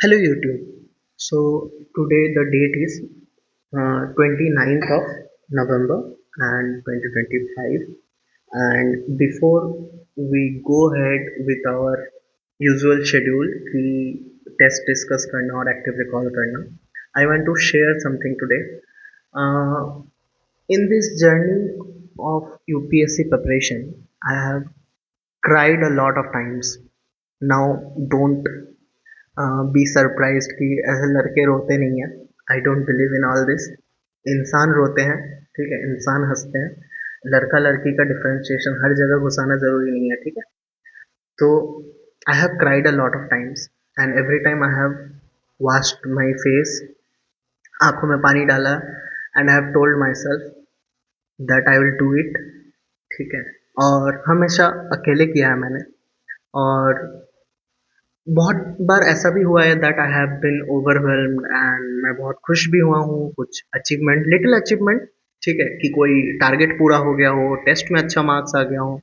Hello YouTube. So today the date is 29th of November and 2025, and before we go ahead with our usual schedule कि test discuss करना और active recall करना, I want to share something today. Uh, in this journey of UPSC preparation, I have cried a lot of times. Now don't be surprised कि ऐसे लड़के रोते नहीं हैं. I don't believe in all this. इंसान रोते हैं, ठीक है, इंसान हंसते हैं. लड़का लड़की का डिफरेंशिएशन हर जगह घुसाना जरूरी नहीं है, ठीक है. तो I have cried a lot of times and every time I have washed my face, आंखों में पानी डाला and I have told my self that I will do it. ठीक है. और हमेशा अकेले किया है मैंने. और बहुत बार ऐसा भी हुआ है that I have been overwhelmed and मैं बहुत खुश भी हुआ हूँ. कुछ अचीवमेंट, लिटिल अचीवमेंट, ठीक है, कि कोई टारगेट पूरा हो गया हो, टेस्ट में अच्छा मार्क्स आ गया हो.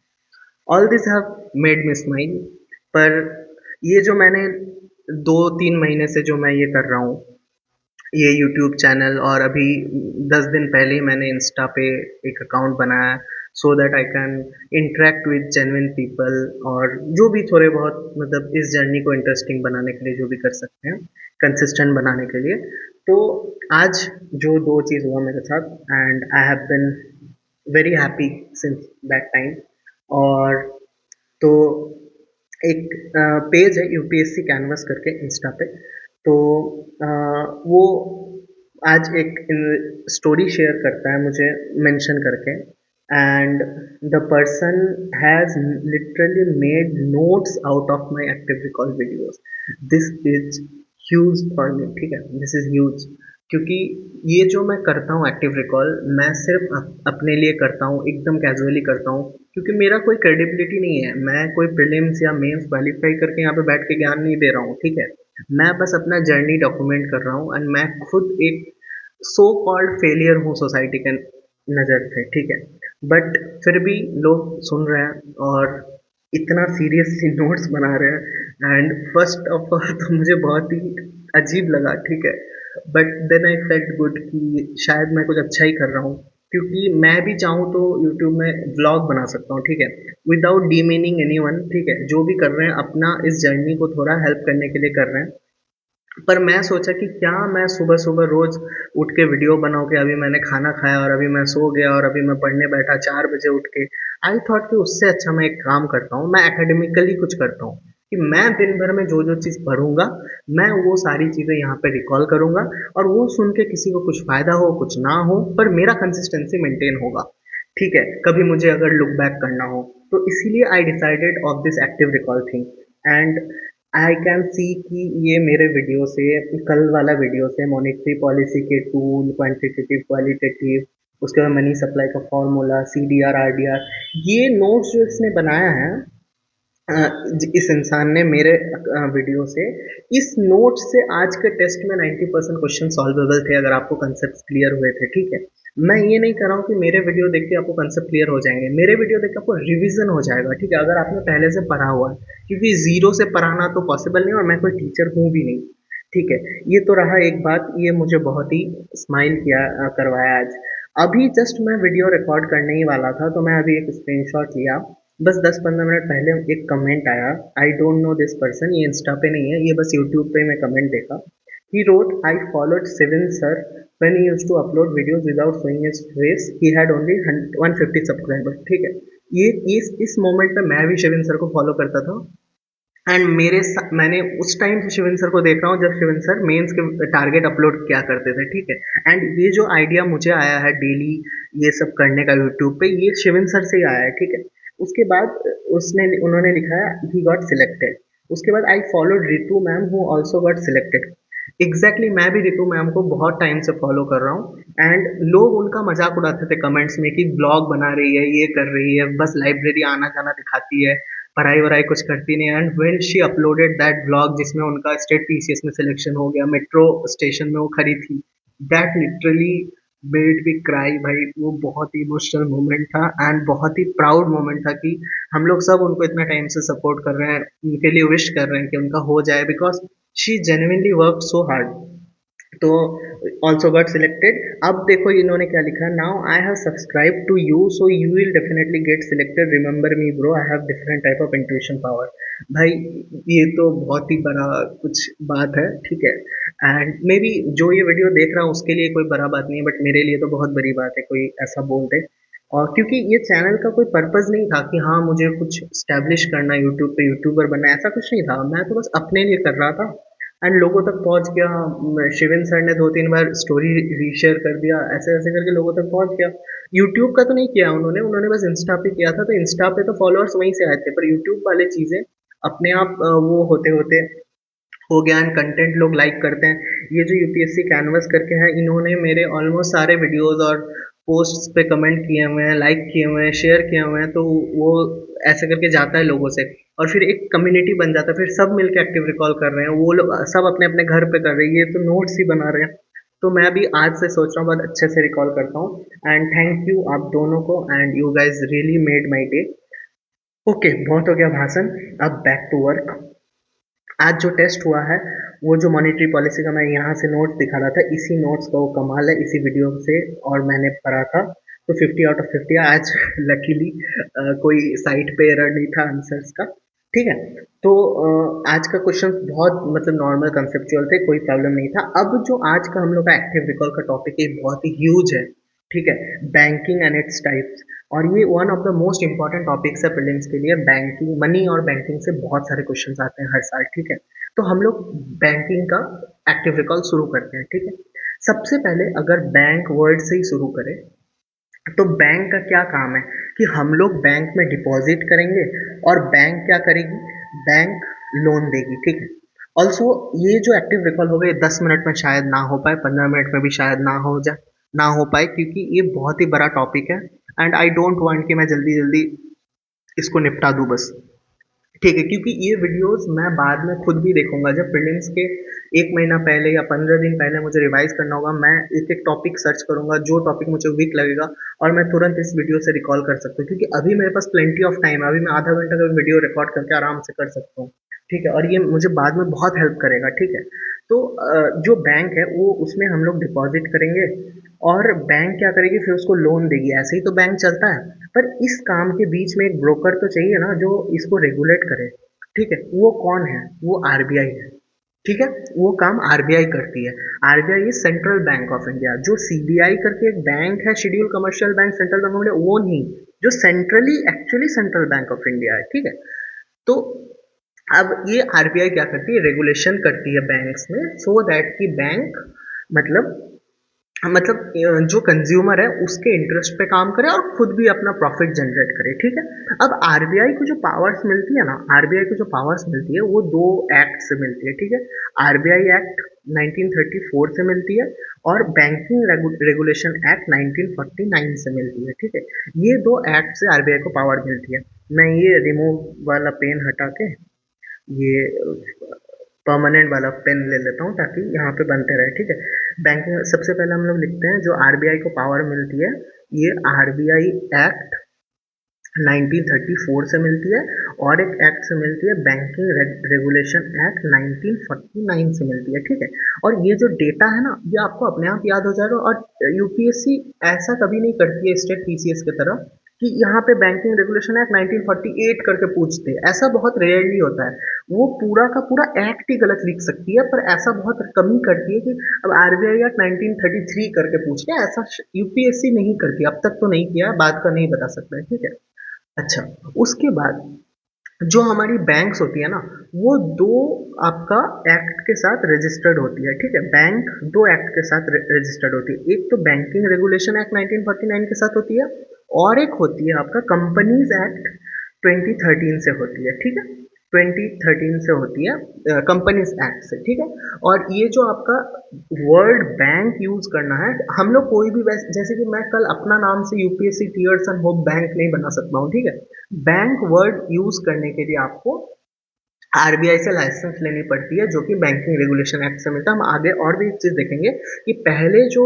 All this have made me smile. पर ये जो मैंने 2-3 महीने से जो मैं ये कर रहा हूँ, ये यूट्यूब चैनल, और अभी 10 दिन पहले ही मैंने इंस्टा पे एक अकाउंट बनाया so that I can interact with genuine people, और जो भी थोड़े बहुत मतलब इस जर्नी को इंटरेस्टिंग बनाने के लिए जो भी कर सकते हैं, कंसिस्टेंट बनाने के लिए. तो आज जो दो चीज़ हुआ मेरे साथ and I have been very happy since that time. और तो एक पेज है यूपीएससी कैनवस करके इंस्टा पे. तो वो आज एक स्टोरी शेयर करता है मुझे मेंशन करके, and the person has literally made notes out of my active recall videos. This is huge for me, ठीक है, दिस इज ह्यूज. क्योंकि ये जो मैं करता हूँ एक्टिव रिकॉल, मैं सिर्फ अपने लिए करता हूँ, एकदम कैजुअली करता हूँ, क्योंकि मेरा कोई क्रेडिबिलिटी नहीं है. मैं कोई प्रीलिम्स या मेंस क्वालिफाई करके यहाँ पे बैठ के ज्ञान नहीं दे रहा हूँ, ठीक है. मैं बस अपना जर्नी डॉक्यूमेंट कर रहा हूँ एंड मैं खुद एक सो कॉल्ड फेलियर हूँ सोसाइटी के नज़र से, ठीक है. बट फिर भी लोग सुन रहे हैं और इतना सीरियसली नोट्स बना रहे हैं. एंड फर्स्ट ऑफ ऑल तो मुझे बहुत ही अजीब लगा, ठीक है. But then I felt good कि शायद मैं कुछ अच्छा ही कर रहा हूँ, क्योंकि मैं भी चाहूँ तो यूट्यूब में व्लॉग बना सकता हूँ, ठीक है, विदाउट डीमीनिंग एनीवन, ठीक है. जो भी कर रहे हैं अपना इस जर्नी को थोड़ा हेल्प करने के लिए कर रहे हैं. पर मैं सोचा कि क्या मैं सुबह सुबह रोज उठ के वीडियो बनाऊं कि अभी मैंने खाना खाया और अभी मैं सो गया और अभी मैं पढ़ने बैठा 4 बजे उठ के. आई थॉट कि उससे अच्छा मैं एक काम करता हूँ, मैं एकेडमिकली कुछ करता हूँ, कि मैं दिन भर में जो जो चीज़ पढ़ूंगा मैं वो सारी चीज़ें यहाँ पे रिकॉल करूंगा, और वो सुन के किसी को कुछ फायदा हो कुछ ना हो, पर मेरा कंसिस्टेंसी मेंटेन होगा, ठीक है, कभी मुझे अगर लुक बैक करना हो. तो इसीलिए I decided of this active recall thing. And I can see कि ये मेरे वीडियो से, कल वाला वीडियो से मॉनेटरी पॉलिसी के टूल, क्वांटिटेटिव क्वालिटेटिव, उसके बाद मनी सप्लाई का formula, C D R R D R, ये नोट्स जो इसने बनाया है, इस इंसान ने मेरे वीडियो से, इस नोट से आज के टेस्ट में 90% क्वेश्चन सॉल्वेबल थे अगर आपको कंसेप्ट क्लियर हुए थे, ठीक है. मैं ये नहीं कर रहा हूँ कि मेरे वीडियो देख के आपको कंसेप्ट क्लियर हो जाएंगे, मेरे वीडियो देख के आपको रिवीजन हो जाएगा, ठीक है, अगर आपने पहले से पढ़ा हुआ है, क्योंकि जीरो से पढ़ाना तो पॉसिबल नहीं और मैं कोई टीचर हूँ भी नहीं, ठीक है. ये तो रहा एक बात, ये मुझे बहुत ही स्माइल किया, करवाया आज. अभी जस्ट मैं वीडियो रिकॉर्ड करने ही वाला था तो मैं अभी एक स्क्रीनशॉट लिया. बस 10-15 मिनट पहले एक कमेंट आया. I don't know this person, ये इंस्टा पे नहीं है, ये बस यूट्यूब पे मैं कमेंट देखा. He wrote, I followed Shivin sir when he used to upload videos without showing his face. He had only 150 subscriber, ठीक है. ये इस मोमेंट पे मैं भी शिविन सर को फॉलो करता था. एंड मैंने उस टाइम से शिविन सर को देख रहा हूँ जब शिविन सर मेंस के टारगेट अपलोड किया करते थे, ठीक है. एंड ये जो आइडिया मुझे आया है डेली ये सब करने का यूट्यूब पे, ये शिविन सर से ही आया है, ठीक है. उसके बाद उन्होंने लिखा है ही गॉट सिलेक्टेड. उसके बाद I followed Ritu ma'am who also got selected. Exactly मैं भी रितु मैम को बहुत टाइम से फॉलो कर रहा हूँ. एंड लोग उनका मजाक उड़ाते थे कमेंट्स में कि ब्लॉग बना रही है, ये कर रही है, बस लाइब्रेरी आना जाना दिखाती है, पढ़ाई वढ़ाई कुछ करती नहीं. And when she uploaded that blog जिसमें उनका स्टेट पीसीएस में सिलेक्शन हो गया, मेट्रो स्टेशन में वो खड़ी थी, that literally made me cry भाई. वो बहुत ही इमोशनल मोमेंट था एंड बहुत ही प्राउड मोमेंट था कि हम लोग सब उनको इतना टाइम से सपोर्ट कर रहे हैं, उनके लिए विश कर रहे हैं कि उनका हो जाए. Because she genuinely work so hard, तो ऑल्सो गॉट सिलेक्टेड। अब देखो इन्होंने क्या लिखा, now I have subscribe to you so you will definitely get selected, remember me bro, I have different type of intuition power. भाई ये तो बहुत ही बड़ा कुछ बात है, ठीक है। एंड मे बी जो ये वीडियो देख रहा हूँ उसके लिए कोई बड़ा बात नहीं है, बट मेरे लिए तो बहुत बड़ी बात है कोई ऐसा बोल दे। और क्योंकि ये चैनल का कोई पर्पस नहीं था कि हाँ मुझे कुछ स्टैब्लिश करना है यूट्यूब पे, यूट्यूबर बनना है, ऐसा कुछ नहीं था। मैं तो बस अपने लिए कर रहा था एंड लोगों तक पहुंच गया। शिविन सर ने 2-3 बार स्टोरी रीशेयर कर दिया, ऐसे ऐसे करके लोगों तक पहुंच गया। यूट्यूब का तो नहीं किया उन्होंने, उन्होंने बस इंस्टा पे किया था, तो इंस्टा पे तो फॉलोअर्स वहीं से आए थे, पर यूट्यूब वाले चीजें अपने आप वो होते होते हो गया। एंड कंटेंट लोग लाइक करते हैं। ये जो यूपीएससी कैनवस करके है, इन्होंने मेरे ऑलमोस्ट सारे वीडियोस और पोस्ट्स पे कमेंट किए हुए हैं, लाइक किए हुए हैं, शेयर किए हुए हैं, तो वो ऐसे करके जाता है लोगों से, और फिर एक कम्युनिटी बन जाता है, फिर सब मिलके एक्टिव रिकॉल कर रहे हैं, वो लोग सब अपने अपने घर पे कर रहे हैं, ये तो नोट्स ही बना रहे हैं। तो मैं भी आज से सोच रहा हूँ बहुत अच्छे से रिकॉल करता हूँ। एंड थैंक यू आप दोनों को, and you guys really made my day. Okay, बहुत हो गया भाषण, अब बैक टू वर्क। आज जो टेस्ट हुआ है, वो जो मॉनेटरी पॉलिसी का मैं यहाँ से नोट्स दिखा रहा था, इसी नोट्स का वो कमाल है, इसी वीडियो से और मैंने पढ़ा था, तो 50 आउट ऑफ 50 आज। लकीली कोई साइट पे एरर नहीं था आंसर्स का, ठीक है। तो आज का क्वेश्चन बहुत मतलब नॉर्मल कंसेप्चुअल थे, कोई प्रॉब्लम नहीं था। अब जो आज का हम लोग का एक्टिव रिकॉल का टॉपिक है, बहुत ही ह्यूज है, ठीक है। बैंकिंग एंड इट्स टाइप्स, और ये one of the most important topics है प्रीलिम्स के लिए। बैंकिंग, मनी और बैंकिंग से बहुत सारे क्वेश्चंस आते हैं हर साल, ठीक है। तो हम लोग बैंकिंग का एक्टिव रिकॉल शुरू करते हैं, ठीक है। सबसे पहले अगर बैंक वर्ड से ही शुरू करें, तो बैंक का क्या काम है कि हम लोग बैंक में डिपॉजिट करेंगे और बैंक क्या करेगी, बैंक लोन देगी, ठीक है। ऑल्सो ये जो एक्टिव रिकॉल हो गए 10 मिनट में शायद ना हो पाए, 15 मिनट में भी शायद ना हो जाए, ना हो पाए, क्योंकि ये बहुत ही बड़ा टॉपिक है। एंड आई डोंट वांट कि मैं जल्दी जल्दी इसको निपटा दूं बस, ठीक है। क्योंकि ये वीडियोस मैं बाद में खुद भी देखूंगा, जब प्रीलिम्स के 1 महीना पहले या 15 दिन पहले मुझे रिवाइज करना होगा, मैं एक एक टॉपिक सर्च करूंगा, जो टॉपिक मुझे वीक लगेगा, और मैं तुरंत इस वीडियो से रिकॉल कर सकता हूँ, क्योंकि अभी मेरे पास प्लेंटी ऑफ टाइम है, अभी मैं आधा घंटा का वीडियो रिकॉर्ड करके आराम से कर सकता हूँ, ठीक है। और ये मुझे बाद में बहुत हेल्प करेगा, ठीक है। तो जो बैंक है वो, उसमें हम लोग डिपॉजिट करेंगे और बैंक क्या करेगी, फिर उसको लोन देगी, ऐसे ही तो बैंक चलता है। पर इस काम के बीच में एक ब्रोकर तो चाहिए ना, जो इसको रेगुलेट करे, ठीक है। वो कौन है, वो आरबीआई है, ठीक है। वो काम आरबीआई करती है। RBI is central bank of India. जो सीबीआई करके एक बैंक है, schedule commercial bank, central bank of India, वो नहीं, जो centrally actually central bank of India है, ठीक है। तो अब ये आरबीआई क्या करती है, रेगुलेशन करती है बैंक्स में, सो दैट कि बैंक मतलब जो कंज्यूमर है उसके इंटरेस्ट पे काम करे और खुद भी अपना प्रॉफिट जनरेट करे, ठीक है। अब आरबीआई को जो पावर्स मिलती है ना, आरबीआई को जो पावर्स मिलती है वो दो एक्ट से मिलती है, ठीक है। आरबीआई एक्ट 1934 से मिलती है, और बैंकिंग रेगुलेशन एक्ट 1949 से मिलती है, ठीक है। ये दो एक्ट से आरबीआई को पावर मिलती है। मैं ये रिमूव वाला पेन हटा के ये परमानेंट वाला पेन ले लेता हूँ, ताकि यहाँ पे बनते रहे, ठीक है। बैंकिंग, सबसे पहले हम लोग लिखते हैं जो आरबीआई को पावर मिलती है, ये आरबीआई एक्ट 1934 से मिलती है, और एक एक्ट से मिलती है, बैंकिंग रेगुलेशन एक्ट 1949 से मिलती है, ठीक है। और ये जो डेटा है ना, ये आपको अपने आप याद हो जाएगा। और यूपीएससी ऐसा कभी नहीं करती है स्टेट पीसीएस की तरह कि यहाँ पे बैंकिंग रेगुलेशन एक्ट 1948 करके पूछते हैं, ऐसा बहुत रेयरली होता है। वो पूरा का पूरा एक्ट ही गलत लिख सकती है, पर ऐसा बहुत कम ही करती है कि अब आरबीआई एक्ट 1933 करके पूछते हैं, ऐसा यूपीएससी नहीं करती, अब तक तो नहीं किया, बात का नहीं बता सकता है, ठीक है। अच्छा, उसके बाद जो हमारी बैंक्स होती है ना, वो दो आपका एक्ट के साथ रजिस्टर्ड होती है, ठीक है। बैंक दो एक्ट के साथ रजिस्टर्ड होती है, एक तो बैंकिंग रेगुलेशन एक्ट 1949 के साथ होती है, और एक होती है आपका कंपनीज एक्ट 2013 से होती है, ठीक है। 2013 से होती है कंपनीज एक्ट से, ठीक है। और ये जो आपका वर्ड बैंक यूज करना है, हम लोग कोई भी जैसे कि मैं कल अपना नाम से UPSC tears and hope bank नहीं बना सकता हूँ, ठीक है। बैंक वर्ड यूज करने के लिए आपको आरबीआई से लाइसेंस लेनी पड़ती है, जो कि बैंकिंग रेगुलेशन एक्ट से मिलता है। हम आगे और भी एक चीज देखेंगे कि पहले जो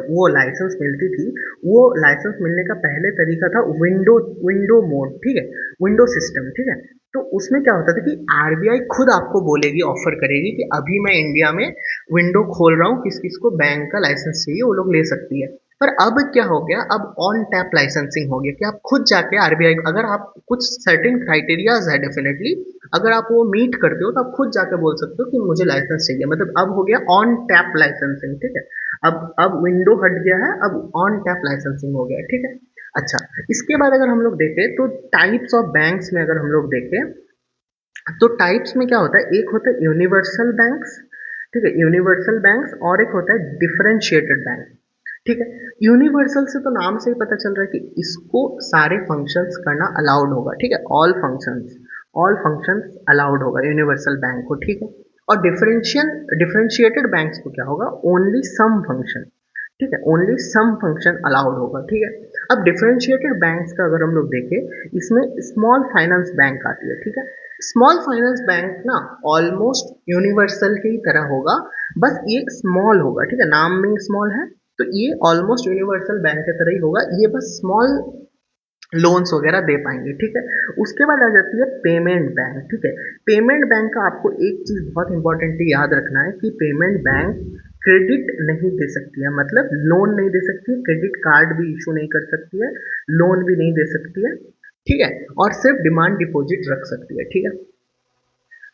वो लाइसेंस मिलती थी, वो लाइसेंस मिलने का पहले तरीका था विंडो विंडो मोड, ठीक है, विंडो सिस्टम, ठीक है। तो उसमें क्या होता था कि आरबीआई खुद आपको बोलेगी, ऑफर करेगी कि अभी मैं इंडिया में विंडो खोल रहा हूँ, किस किस को बैंक का लाइसेंस चाहिए वो लोग ले सकती है। पर अब क्या हो गया, अब ऑन टैप लाइसेंसिंग हो गया कि आप खुद जाके आरबीआई, अगर आप कुछ सर्टेन क्राइटेरियाज है डेफिनेटली, अगर आप वो मीट करते हो तो आप खुद जाके बोल सकते हो कि मुझे लाइसेंस चाहिए। मतलब अब हो गया ऑन टैप लाइसेंसिंग, ठीक है। अब विंडो हट गया है, अब ऑन टैप लाइसेंसिंग हो गया है, ठीक है। अच्छा, इसके बाद अगर हम लोग देखें तो टाइप्स ऑफ बैंक्स में अगर हम लोग देखें तो टाइप्स में क्या होता है, एक होता है यूनिवर्सल बैंक्स, ठीक है, यूनिवर्सल बैंक्स, और एक होता है डिफरेंशिएटेड बैंक, ठीक है। यूनिवर्सल से तो नाम से ही पता चल रहा है कि इसको सारे फंक्शंस करना अलाउड होगा, ठीक है, ऑल फंक्शंस अलाउड होगा यूनिवर्सल बैंक को, ठीक है। और डिफरेंशिएटेड बैंक्स को क्या होगा, ओनली सम फंक्शन, ठीक है, ओनली सम फंक्शन अलाउड होगा, ठीक है। अब डिफरेंशिएटेड बैंक्स का अगर हम लोग देखें, इसमें स्मॉल फाइनेंस बैंक आती है, ठीक है। स्मॉल फाइनेंस बैंक ना ऑलमोस्ट यूनिवर्सल की तरह होगा, बस ये स्मॉल होगा, ठीक है, नाम में स्मॉल है, तो ये ऑलमोस्ट यूनिवर्सल बैंक की तरह ही होगा, ये बस स्मॉल लोन्स वगैरह दे पाएंगे, ठीक है। उसके बाद आ जाती है पेमेंट बैंक, ठीक है। पेमेंट बैंक का आपको एक चीज बहुत इंपॉर्टेंटली याद रखना है कि पेमेंट बैंक क्रेडिट नहीं दे सकती है, मतलब लोन नहीं दे सकती है, क्रेडिट कार्ड भी इशू नहीं कर सकती है, लोन भी नहीं दे सकती है, ठीक है, और सिर्फ डिमांड डिपॉजिट रख सकती है, ठीक है।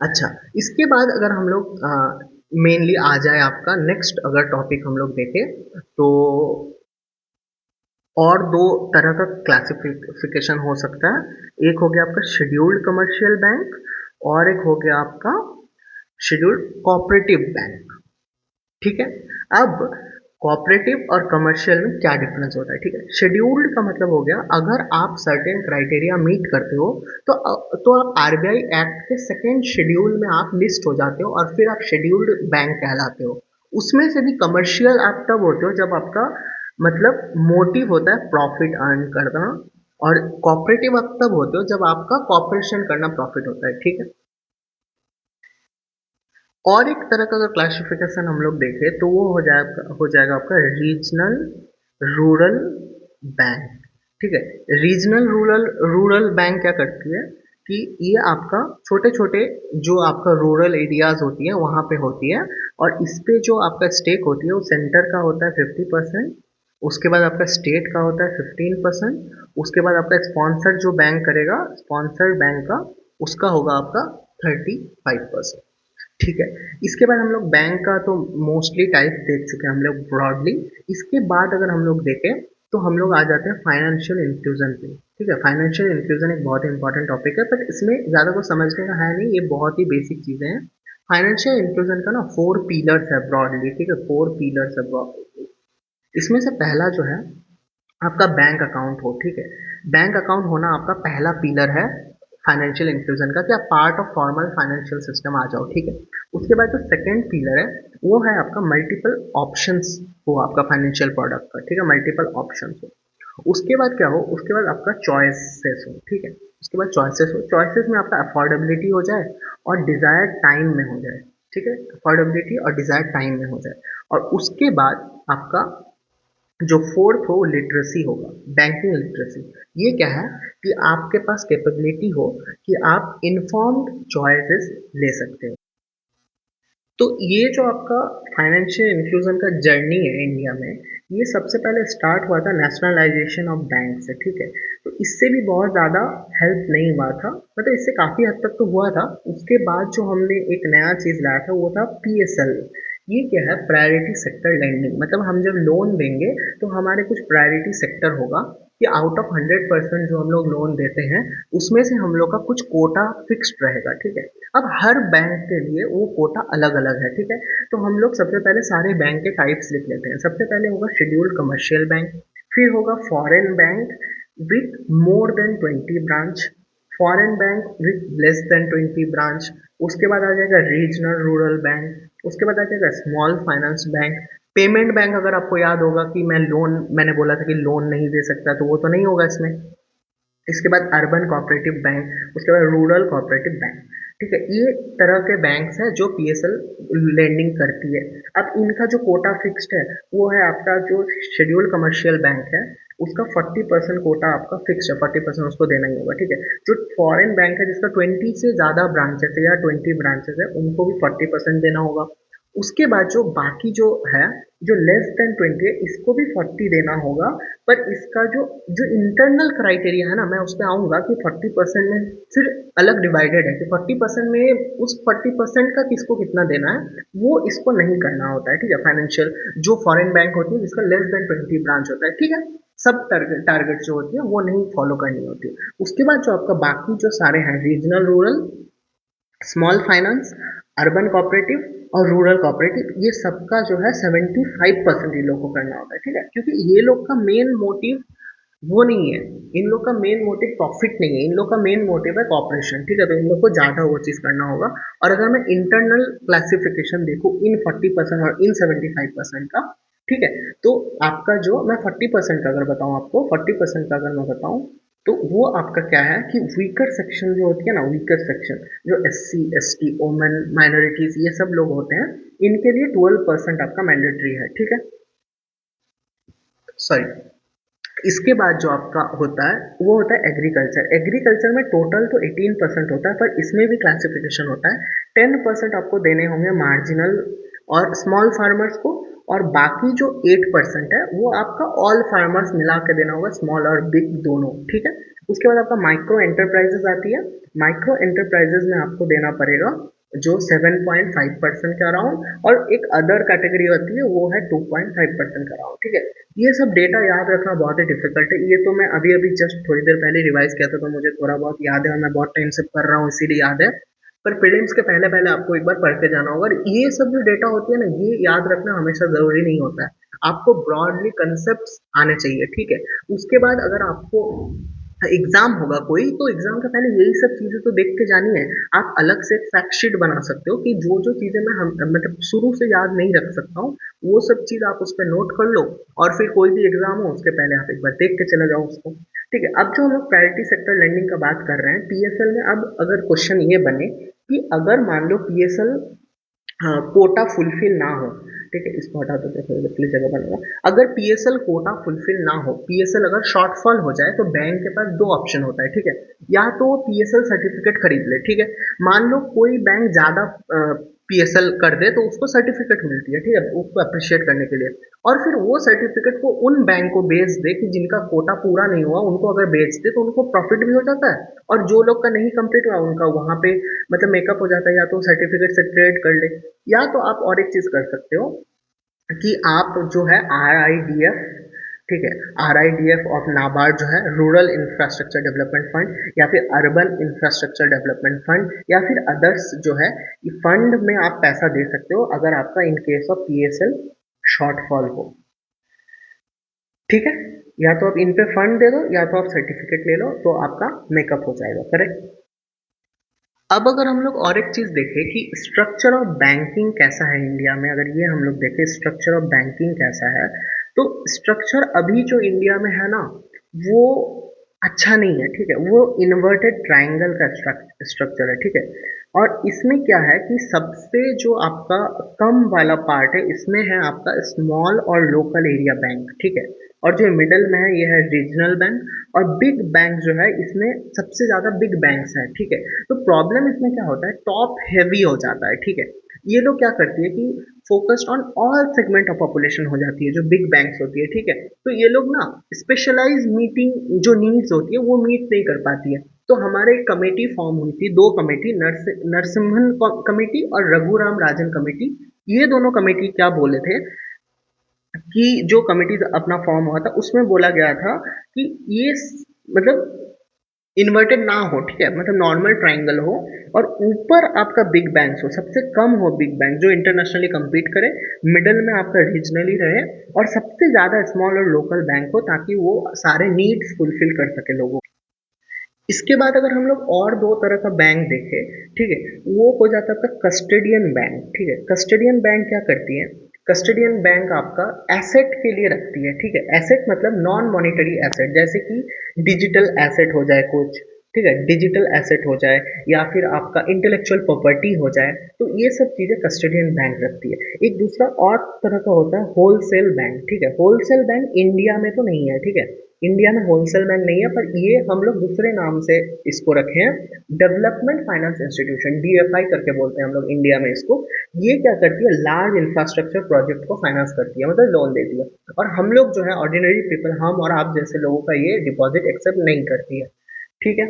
अच्छा, इसके बाद अगर हम लोग मेनली आ जाए आपका नेक्स्ट अगर टॉपिक हम लोग देखें तो और दो तरह का क्लासिफिकेशन हो सकता है, एक हो गया आपका शेड्यूल्ड कमर्शियल बैंक, और एक हो गया आपका शेड्यूल्ड कोऑपरेटिव बैंक, ठीक है। अब कोऑपरेटिव और कमर्शियल में क्या डिफरेंस होता है, ठीक है। शेड्यूल्ड का मतलब हो गया अगर आप सर्टेन क्राइटेरिया मीट करते हो तो आप आरबीआई एक्ट के सेकेंड शेड्यूल में आप लिस्ट हो जाते हो और फिर आप शेड्यूल्ड बैंक कहलाते हो। उसमें से भी कमर्शियल आप तब होते हो जब आपका मतलब मोटिव होता है प्रॉफिट अर्न करना, और कोऑपरेटिव आप तब होते हो जब आपका कॉपरेशन करना प्रॉफिट होता है, ठीक है। और एक तरह का अगर क्लासिफिकेशन हम लोग देखें तो वो हो जाएगा आपका रीजनल रूरल बैंक, ठीक है। रीजनल रूरल रूरल बैंक क्या करती है कि ये आपका छोटे छोटे जो आपका रूरल एरियाज होती है वहाँ पे होती है, और इस पे जो आपका स्टेक होती है वो सेंटर का होता है 50%, उसके बाद आपका स्टेट का होता है 15%, उसके बाद आपका स्पॉन्सर्ड जो बैंक करेगा, स्पॉन्सर्ड बैंक का उसका होगा आपका 35%, ठीक है। इसके बाद हम लोग बैंक का तो मोस्टली टाइप देख चुके हैं हम लोग ब्रॉडली। इसके बाद अगर हम लोग देखें तो हम लोग आ जाते हैं फाइनेंशियल इंक्लूजन पे, ठीक है। फाइनेंशियल इंक्लूजन एक बहुत इंपॉर्टेंट टॉपिक है, बट इसमें ज़्यादा कुछ समझने का है नहीं, ये बहुत ही बेसिक चीज़ें हैं। फाइनेंशियल इंक्लूजन का ना 4 पिलर्स है ब्रॉडली, ठीक है, 4 पिलर्स है इसमें से पहला जो है आपका बैंक अकाउंट हो, ठीक है। बैंक अकाउंट होना आपका पहला पिलर है फाइनेंशियल इंक्लूजन का, कि आप part of formal financial system आ जाओ, ठीक है। उसके बाद जो सेकेंड पिलर है वो है आपका मल्टीपल ऑप्शंस हो आपका फाइनेंशियल प्रोडक्ट का, ठीक है, मल्टीपल ऑप्शंस हो। उसके बाद क्या हो, उसके बाद आपका चॉइसेस हो, ठीक है। उसके बाद चॉइसेस हो, चॉइसेस में आपका अफोर्डेबिलिटी हो जाए और डिजायर्ड टाइम में हो जाए, ठीक है, अफोर्डेबिलिटी और डिजायर्ड टाइम में हो जाए। और उसके बाद आपका जो फोर्थ हो लिटरेसी होगा, बैंकिंग लिटरेसी। ये क्या है कि आपके पास कैपेबिलिटी हो कि आप इन्फॉर्म्ड चॉइसेस ले सकते हो। तो ये जो आपका फाइनेंशियल इंक्लूजन का जर्नी है इंडिया में, ये सबसे पहले स्टार्ट हुआ था नेशनलाइजेशन ऑफ बैंक से, ठीक है। तो इससे भी बहुत ज़्यादा हेल्प नहीं हुआ था, मतलब इससे काफ़ी हद तक तो हुआ था। उसके बाद जो हमने एक नया चीज़ लाया था वो था पीएसएल। ये क्या है, प्रायोरिटी सेक्टर लेंडिंग, मतलब हम जब लोन देंगे तो हमारे कुछ प्रायोरिटी सेक्टर होगा कि आउट ऑफ 100% जो हम लोग लोन देते हैं उसमें से हम लोग का कुछ कोटा फिक्स्ड रहेगा, ठीक है। अब हर बैंक के लिए वो कोटा अलग अलग है, ठीक है। तो हम लोग सबसे पहले सारे बैंक के टाइप्स लिख लेते हैं। सबसे पहले होगा शेड्यूल्ड कमर्शियल बैंक, फिर होगा foreign bank with more than 20 branch, foreign bank with less than 20 branch, उसके बाद आ जाएगा रीजनल रूरल बैंक, उसके बाद आ जाएगा small finance bank. Payment bank अगर आपको याद होगा कि मैंने बोला था कि लोन नहीं दे सकता, तो वो तो नहीं होगा इसमें। इसके बाद अर्बन कोऑपरेटिव बैंक, उसके बाद रूरल कोऑपरेटिव बैंक। ठीक है, ये तरह के बैंक्स हैं जो पीएसएल लेंडिंग करती है। अब इनका जो कोटा फिक्स्ड है वो है आपका जो शेड्यूल कमर्शियल बैंक है उसका 40% कोटा आपका फिक्स है, 40% उसको देना ही होगा। ठीक है, जो फॉरेन बैंक है जिसका 20 से ज़्यादा ब्रांचेस है या 20 ब्रांचेस है उनको भी 40% देना होगा। उसके बाद जो बाकी जो है जो लेस देन 20 है इसको भी 40 देना होगा। पर इसका जो जो इंटरनल क्राइटेरिया है ना, मैं उस पर आऊंगा कि 40% में फिर अलग डिवाइडेड है कि 40% में उस 40% का किसको कितना देना है वो इसको नहीं करना होता है। ठीक है, फाइनेंशियल जो फॉरेन बैंक होती है जिसका लेस देन 20 ब्रांच होता है, ठीक है, सब टारगेट जो होती है वो नहीं फॉलो करनी होती है। उसके बाद जो आपका बाकी जो सारे हैं regional rural, small finance, urban cooperative और रूरल कोऑपरेटिव, ये सबका जो है 75% ये लोग को करना होता है। ठीक है, क्योंकि ये लोग का मेन मोटिव वो नहीं है, इन लोग का मेन मोटिव प्रॉफिट नहीं है, इन लोग का मेन मोटिव है कॉपरेशन। ठीक है, तो इन लोग को ज़्यादा वो चीज़ करना होगा। और अगर मैं इंटरनल क्लासिफिकेशन देखूँ इन 40% और इन 75% का, ठीक है, तो आपका जो मैं 40% का अगर बताऊँ आपको, 40% का अगर मैं बताऊँ तो वो आपका क्या है कि वीकर सेक्शन जो होती है ना, वीकर सेक्शन जो एससी एसटी वोमेन माइनॉरिटीज ये सब लोग होते हैं, इनके लिए 12% आपका मैंडेटरी है। ठीक है, सॉरी। इसके बाद जो आपका होता है वो होता है एग्रीकल्चर। एग्रीकल्चर में टोटल तो 18% होता है पर इसमें भी क्लासिफिकेशन होता है। 10% आपको देने होंगे मार्जिनल और स्मॉल फार्मर्स को, और बाकी जो 8% है वो आपका ऑल फार्मर्स मिला के देना होगा, स्मॉल और बिग दोनों। ठीक है, उसके बाद आपका माइक्रो एंटरप्राइजेस आती है। माइक्रो एंटरप्राइजेस में आपको देना पड़ेगा जो 7.5% के अराउंड, और एक अदर कैटेगरी होती है वो है 2.5% के अराउंड। ठीक है, ये सब डेटा याद रखना बहुत ही डिफिकल्ट है, ये तो मैं अभी अभी जस्ट थोड़ी देर पहले रिवाइज किया था तो मुझे थोड़ा बहुत याद है और मैं बहुत टाइम से कर रहा हूँ इसीलिए याद है। पर प्रीलिम्स के पहले पहले आपको एक बार पढ़ के जाना होगा। और ये सब जो डेटा होती है ना ये याद रखना हमेशा जरूरी नहीं होता है, आपको ब्रॉडली कंसेप्ट आने चाहिए। ठीक है, उसके बाद अगर आपको एग्जाम होगा कोई तो एग्जाम के पहले यही सब चीजें तो देख के जानी है। आप अलग से एक फैक्ट शीट बना सकते हो कि जो जो चीजें मैं मतलब शुरू से याद नहीं रख सकता हूँ वो सब चीज आप उस पर नोट कर लो, और फिर कोई भी एग्जाम हो उसके पहले आप एक बार देख के चले जाओ उसको। ठीक है, अब जो हम लोग प्रायोरिटी सेक्टर लेंडिंग का बात कर रहे हैं पीएसएल में, अब अगर क्वेश्चन ये बने कि अगर मान लो पीएसएल हाँ, कोटा फुलफिल ना हो, ठीक है, इसको हटा दो फिर दूसरी जगह बनेगा। अगर पीएसएल कोटा फुलफिल ना हो, पीएसएल अगर शॉर्टफॉल हो जाए तो बैंक के पास दो ऑप्शन होता है। ठीक है, या तो वो पीएसएल सर्टिफिकेट खरीद ले। ठीक है, मान लो कोई बैंक ज्यादा पीएसएल कर दे तो उसको सर्टिफिकेट मिलती है, ठीक है, उसको अप्रिशिएट करने के लिए। और फिर वो सर्टिफिकेट को उन बैंक को बेच दे कि जिनका कोटा पूरा नहीं हुआ, उनको अगर बेच दे तो उनको प्रॉफिट भी हो जाता है, और जो लोग का नहीं कंप्लीट हुआ उनका वहां पे मतलब मेकअप हो जाता है, या तो सर्टिफिकेट से ट्रेड कर ले। या तो आप और एक चीज कर सकते हो कि आप जो है RIDF, ठीक है, RIDF ऑफ नाबार्ड जो है रूरल इंफ्रास्ट्रक्चर डेवलपमेंट फंड, या फिर अर्बन इंफ्रास्ट्रक्चर डेवलपमेंट फंड, या फिर अदर्स जो है फंड में आप पैसा दे सकते हो अगर आपका in case of PSL shortfall हो। ठीक है, या तो आप इन पे फंड दे दो या तो आप सर्टिफिकेट ले लो तो आपका मेकअप हो जाएगा। करेक्ट। अब अगर हम लोग और एक चीज देखें कि स्ट्रक्चर ऑफ बैंकिंग कैसा है इंडिया में, अगर ये हम लोग देखें स्ट्रक्चर ऑफ बैंकिंग कैसा है, तो स्ट्रक्चर अभी जो इंडिया में है ना वो अच्छा नहीं है। ठीक है, वो इन्वर्टेड ट्रायंगल का स्ट्रक्चर है। ठीक है, और इसमें क्या है कि सबसे जो आपका कम वाला पार्ट है इसमें है आपका स्मॉल और लोकल एरिया बैंक। ठीक है, और जो मिडल में है ये है रीजनल बैंक, और बिग बैंक जो है इसमें सबसे ज्यादा बिग बैंक्स हैं। ठीक है, तो प्रॉब्लम इसमें क्या होता है, टॉप हैवी हो जाता है। ठीक है, ये लोग क्या करती है कि focused on all segment of population हो जाती है जो बिग बैंक्स होती है। ठीक है, तो ये लोग ना स्पेशलाइज मीटिंग जो नीड्स होती है वो मीट नहीं कर पाती है। तो हमारे एक कमेटी फॉर्म हुई थी, दो कमेटी, नरसिम्हन कमेटी और रघुराम राजन कमेटी। ये दोनों कमेटी क्या बोले थे कि जो कमेटी अपना फॉर्म हुआ था उसमें बोला गया था कि ये मतलब इन्वर्टेड ना हो। ठीक है, मतलब नॉर्मल ट्रायंगल हो और ऊपर आपका बिग बैंक्स हो, सबसे कम हो बिग बैंक जो इंटरनेशनली compete करे, मिडल में आपका रीजनली रहे, और सबसे ज्यादा स्मॉल और लोकल बैंक हो ताकि वो सारे नीड्स फुलफिल कर सके लोगों के। इसके बाद अगर हम लोग और दो तरह का बैंक देखें, ठीक है, वो हो जाता है आपका कस्टडियन बैंक। ठीक है, कस्टडियन बैंक क्या करती है कस्टडियन बैंक आपका एसेट के लिए रखती है, ठीक है। एसेट मतलब नॉन मॉनिटरी एसेट, जैसे कि डिजिटल एसेट हो जाए कुछ, ठीक है, डिजिटल एसेट हो जाए या फिर आपका इंटेलेक्चुअल प्रॉपर्टी हो जाए, तो ये सब चीजें कस्टडियन बैंक रखती है। एक दूसरा और तरह का होता है होलसेल बैंक, ठीक है। होलसेल बैंक इंडिया में तो नहीं है, ठीक है, इंडिया में होलसेल बैंक नहीं है, पर ये हम लोग दूसरे नाम से इसको रखे हैं, डेवलपमेंट फाइनेंस इंस्टीट्यूशन, डीएफआई करके बोलते हैं हम लोग इंडिया में इसको। ये क्या करती है, लार्ज इंफ्रास्ट्रक्चर प्रोजेक्ट को फाइनेंस करती है, मतलब लोन देती है। और हम लोग जो है ऑर्डिनरी पीपल, हम और आप जैसे लोगों का ये डिपॉजिट एक्सेप्ट नहीं करती है, ठीक है।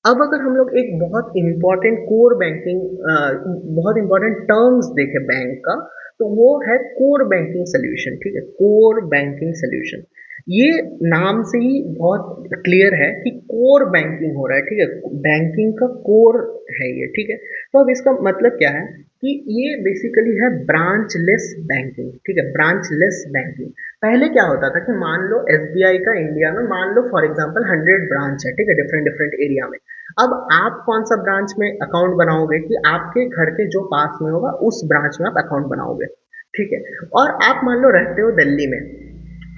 अब अगर हम लोग एक बहुत इंपॉर्टेंट कोर बैंकिंग, बहुत इंपॉर्टेंट टर्म्स देखें बैंक का, तो वो है कोर बैंकिंग सोल्यूशन, ठीक है, कोर बैंकिंग सोल्यूशन। ये नाम से ही बहुत क्लियर है कि कोर बैंकिंग हो रहा है, ठीक है, बैंकिंग का कोर है ये, ठीक है। तो अब इसका मतलब क्या है कि ये बेसिकली है ब्रांचलेस बैंकिंग, ठीक है, ब्रांचलेस बैंकिंग। पहले क्या होता था कि मान लो एसबीआई का इंडिया में मान लो फॉर एग्जांपल 100 ब्रांच है, ठीक है, डिफरेंट डिफरेंट एरिया में। अब आप कौन सा ब्रांच में अकाउंट बनाओगे कि आपके घर के जो पास में होगा उस ब्रांच में आप अकाउंट बनाओगे, ठीक है। और आप मान लो रहते हो दिल्ली में,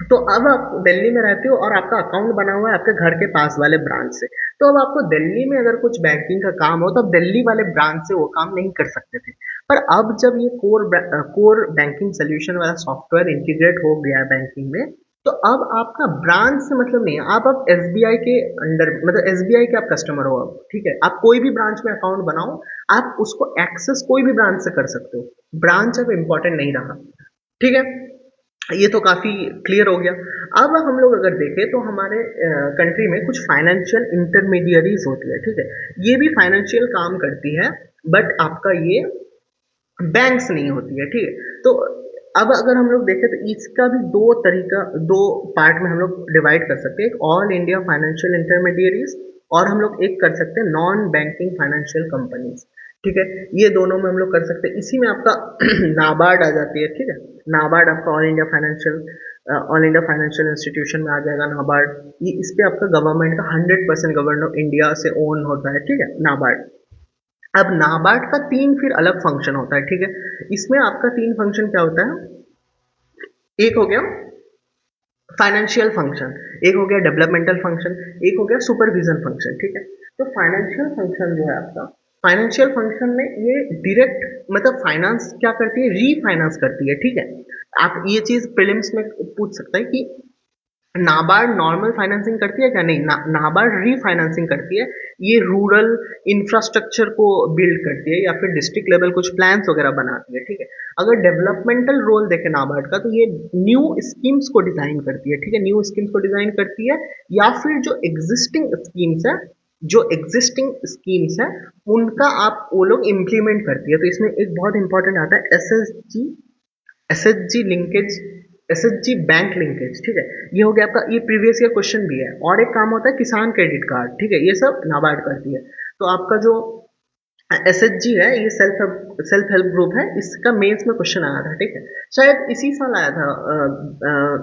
तो अब आप दिल्ली में रहते हो और आपका अकाउंट बना हुआ है आपके घर के पास वाले ब्रांच से, तो अब आपको दिल्ली में अगर कुछ बैंकिंग का काम हो तो आप दिल्ली वाले ब्रांच से वो काम नहीं कर सकते थे। पर अब जब ये कोर बैंकिंग सोल्यूशन वाला सॉफ्टवेयर इंटीग्रेट हो गया है बैंकिंग में, तो अब आपका ब्रांच से मतलब नहीं है, आप एसबीआई के अंडर, मतलब एसबीआई के आप कस्टमर हो अब, ठीक है। आप कोई भी ब्रांच में अकाउंट बनाओ, आप उसको एक्सेस कोई भी ब्रांच से कर सकते हो, ब्रांच अब इम्पोर्टेंट नहीं रहा, ठीक है। ये तो काफी क्लियर हो गया। अब हम लोग अगर देखें तो हमारे कंट्री में कुछ फाइनेंशियल इंटरमीडियरीज होती है, ठीक है, ये भी फाइनेंशियल काम करती है, बट आपका ये बैंक्स नहीं होती है, ठीक है। तो अब अगर हम लोग देखें तो इसका भी दो तरीका, दो पार्ट में हम लोग डिवाइड कर सकते हैं, एक ऑल इंडिया फाइनेंशियल इंटरमीडियरीज और हम लोग एक कर सकते हैं नॉन बैंकिंग फाइनेंशियल कंपनीज, ठीक है। ये दोनों में हम लोग कर सकते हैं। इसी में आपका नाबार्ड आ जाती है, ठीक है, नाबार्ड आपका ऑल इंडिया फाइनेंशियल इंस्टीट्यूशन में आ जाएगा नाबार्ड। ये इस पे आपका गवर्नमेंट का 100% गवर्नमेंट ऑफ इंडिया से ओन होता है, ठीक है, नाबार्ड। अब नाबार्ड का तीन फिर अलग फंक्शन होता है, ठीक है। इसमें आपका तीन फंक्शन क्या होता है, एक हो गया फाइनेंशियल फंक्शन, एक हो गया डेवलपमेंटल फंक्शन, एक हो गया सुपरविजन फंक्शन, ठीक है। तो फाइनेंशियल फंक्शन जो है आपका, फाइनेंशियल फंक्शन में ये डायरेक्ट मतलब फाइनेंस क्या करती है, रीफाइनेंस करती है, ठीक है। आप ये चीज प्रीलिम्स में पूछ सकते हैं कि नाबार्ड नॉर्मल फाइनेंसिंग करती है क्या, नहीं, नाबार्ड रीफाइनेंसिंग करती है। ये रूरल इंफ्रास्ट्रक्चर को बिल्ड करती है या फिर डिस्ट्रिक्ट लेवल कुछ प्लान्स वगैरह बनाती है, ठीक है। अगर डेवलपमेंटल रोल देखे नाबार्ड का, तो ये न्यू स्कीम्स को डिजाइन करती है, ठीक है, न्यू स्कीम्स को डिजाइन करती है, या फिर जो एग्जिस्टिंग स्कीम्स है, जो एग्जिस्टिंग स्कीम्स है उनका आप वो लोग इम्प्लीमेंट करती है। तो इसमें एक बहुत इंपॉर्टेंट आता है SHG linkage, SHG bank linkage, ठीक है। ये हो गया आपका, ये प्रीवियस ईयर क्वेश्चन भी है। और एक काम होता है किसान क्रेडिट कार्ड, ठीक है, ये सब नाबार्ड करती है। तो आपका जो एसएचजी है ये सेल्फ हेल्प ग्रुप है, इसका मेंस में क्वेश्चन आया था, ठीक है, शायद इसी साल आया था